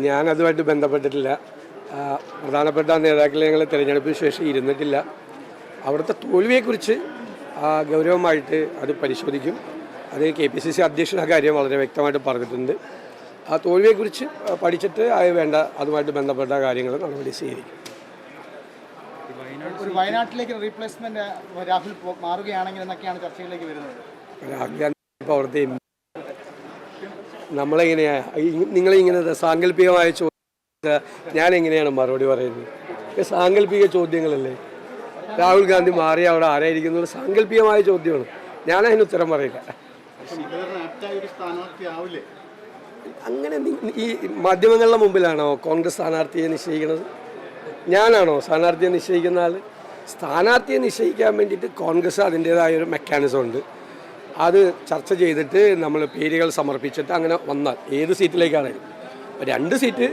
ഞാൻ അതുമായിട്ട് ബന്ധപ്പെട്ടിട്ടില്ല. പ്രധാനപ്പെട്ട നേതാക്കളെ ഞങ്ങൾ തിരഞ്ഞെടുപ്പിന് ശേഷം ഇരുന്നിട്ടില്ല. അവിടുത്തെ തോൽവിയെക്കുറിച്ച് ഗൗരവമായിട്ട് അത് പരിശോധിക്കും. അത് KPCC അധ്യക്ഷൻ ആ കാര്യം വളരെ വ്യക്തമായിട്ട് പറഞ്ഞിട്ടുണ്ട്. ആ തോൽവിയെക്കുറിച്ച് പഠിച്ചിട്ട് വേണ്ട അതുമായിട്ട് ബന്ധപ്പെട്ട കാര്യങ്ങൾ നടപടി സ്വീകരിക്കും. വയനാട്ടിലേക്ക് റീപ്ലേസ്മെന്റ് രാഹുൽ മാറുകയാണെങ്കിൽ എന്നൊക്കെയാണ് ചർച്ചയിലേക്ക് വരുന്നത്. രാഹുൽ ഗാന്ധി ഇപ്പോൾ അവിടുത്തെ നമ്മളെങ്ങനെയാണ് നിങ്ങളിങ്ങനെ സാങ്കല്പികമായ ചോദ്യം ഞാനെങ്ങനെയാണ് മറുപടി പറയുന്നത്? സാങ്കല്പിക ചോദ്യങ്ങളല്ലേ. രാഹുൽ ഗാന്ധി മാറി അവിടെ ആരായിരിക്കുന്നത് സാങ്കല്പികമായ ചോദ്യമാണ്. ഞാനതിന് ഉത്തരം പറയില്ല. അങ്ങനെ ഈ മാധ്യമങ്ങളുടെ മുമ്പിലാണോ കോൺഗ്രസ് സ്ഥാനാർത്ഥിയെ നിശ്ചയിക്കുന്നത്? ഞാനാണോ സ്ഥാനാർത്ഥിയെ നിശ്ചയിക്കുന്ന ആൾ? സ്ഥാനാർത്ഥിയെ നിശ്ചയിക്കാൻ വേണ്ടിയിട്ട് കോൺഗ്രസ് അതിൻ്റേതായൊരു മെക്കാനിസം ഉണ്ട്. അത് ചർച്ച ചെയ്തിട്ട് നമ്മൾ പേരുകൾ സമർപ്പിച്ചിട്ട് അങ്ങനെ വന്നാൽ ഏത് സീറ്റിലേക്കാണെങ്കിലും 2 സീറ്റ്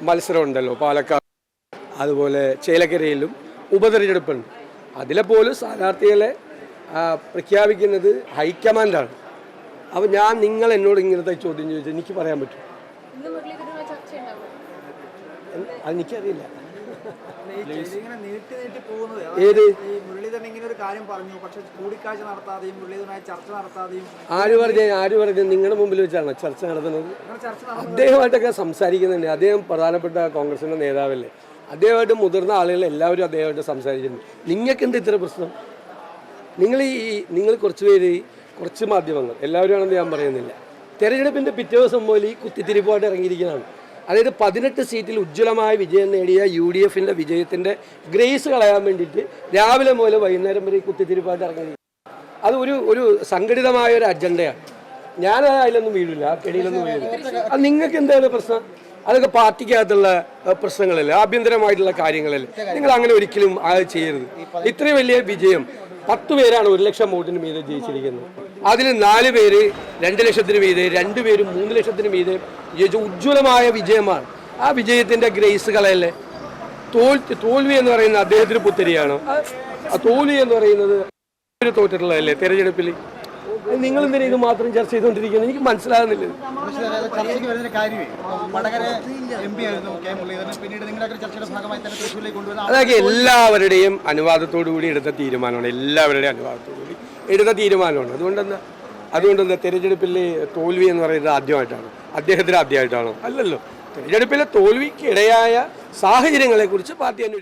മത്സരമുണ്ടല്ലോ, പാലക്കാട് അതുപോലെ ചേലക്കരയിലും ഉപതെരഞ്ഞെടുപ്പുണ്ട്. അതിലെ പോലും സ്ഥാനാർത്ഥികളെ പ്രഖ്യാപിക്കുന്നത് ഹൈക്കമാൻഡാണ്. അപ്പോൾ നിങ്ങൾ എന്നോട് ഇങ്ങനത്തെ ചോദ്യം ചോദിച്ചാൽ എനിക്ക് പറയാൻ പറ്റും? അതെനിക്കറിയില്ല. ഏത് ആര് പറഞ്ഞു നിങ്ങളുടെ മുമ്പിൽ വെച്ചാണ് ചർച്ച നടത്തുന്നത്? അദ്ദേഹമായിട്ടൊക്കെ സംസാരിക്കുന്നുണ്ട്. അദ്ദേഹം പ്രധാനപ്പെട്ട കോൺഗ്രസിന്റെ നേതാവല്ലേ. അദ്ദേഹമായിട്ട് മുതിർന്ന ആളുകൾ എല്ലാവരും അദ്ദേഹമായിട്ട് സംസാരിച്ചിട്ടുണ്ട്. നിങ്ങൾക്ക് എന്ത് ഇത്ര പ്രശ്നം? നിങ്ങൾ കുറച്ച് മാധ്യമങ്ങൾ എല്ലാവരും ആണെന്ന് ഞാൻ പറയുന്നില്ല. തെരഞ്ഞെടുപ്പിന്റെ പിറ്റേ ദിവസം പോലെ ഈ കുത്തിത്തിരിപ്പായിട്ട് ഇറങ്ങിയിരിക്കുന്നതാണ്. അതായത് 18 സീറ്റിൽ ഉജ്ജ്വലമായ വിജയം നേടിയ UDFന്റെ വിജയത്തിൻ്റെ ഗ്രേസ് കളയാൻ വേണ്ടിയിട്ട് രാവിലെ മുതൽ വൈകുന്നേരം വരെ കുത്തിത്തിരിപ്പായിട്ട് ഇറങ്ങി. അത് ഒരു സംഘടിതമായ ഒരു അജണ്ടയാണ്. ഞാൻ അതിലൊന്നും വീഴില്ല, ആ കെടിയിലൊന്നും വീഴില്ല. അത് നിങ്ങൾക്ക് എന്താണ് പ്രശ്നം? അതൊക്കെ പാർട്ടിക്കകത്തുള്ള പ്രശ്നങ്ങളല്ലേ, ആഭ്യന്തരമായിട്ടുള്ള കാര്യങ്ങളല്ലേ. നിങ്ങൾ അങ്ങനെ ഒരിക്കലും അത് ചെയ്യരുത്. ഇത്രയും വലിയ വിജയം 10 പേരാണ് 1 ലക്ഷം വോട്ടിന് മീതെ ജയിച്ചിരിക്കുന്നത്. അതിൽ 4 പേര് 2 ലക്ഷത്തിന് മീതെ, 2 പേര് 3 ലക്ഷത്തിന് മീതെ ജയിച്ച ഉജ്ജ്വലമായ വിജയമാണ്. ആ വിജയത്തിൻ്റെ ഗ്രേസ് കളയല്ലേ. തോൽവി എന്ന് പറയുന്നത് അദ്ദേഹത്തിന് പുത്തരിയാണ്. ആ തോൽവി എന്ന് പറയുന്നത് തോറ്റിട്ടുള്ളതല്ലേ തെരഞ്ഞെടുപ്പിൽ. നിങ്ങൾ എന്തിനാ ഇത് മാത്രം ചർച്ച ചെയ്തുകൊണ്ടിരിക്കുന്നത്? എനിക്ക് മനസ്സിലാകുന്നില്ല. അതൊക്കെ എല്ലാവരുടെയും അനുവാദത്തോടു കൂടി എടുത്ത തീരുമാനമാണ്. എല്ലാവരുടെയും അനുവാദത്തോടു കൂടി എടുത്ത തീരുമാനമാണ്. അതുകൊണ്ടെന്താ തെരഞ്ഞെടുപ്പിൽ തോൽവി എന്ന് പറയുന്നത് ആദ്യമായിട്ടാണ്? അദ്ദേഹത്തിന് ആദ്യമായിട്ടാണോ? അല്ലല്ലോ. തെരഞ്ഞെടുപ്പിലെ തോൽവിക്കിടയായ സാഹചര്യങ്ങളെക്കുറിച്ച് പാർട്ടി അന്വേഷിക്കും.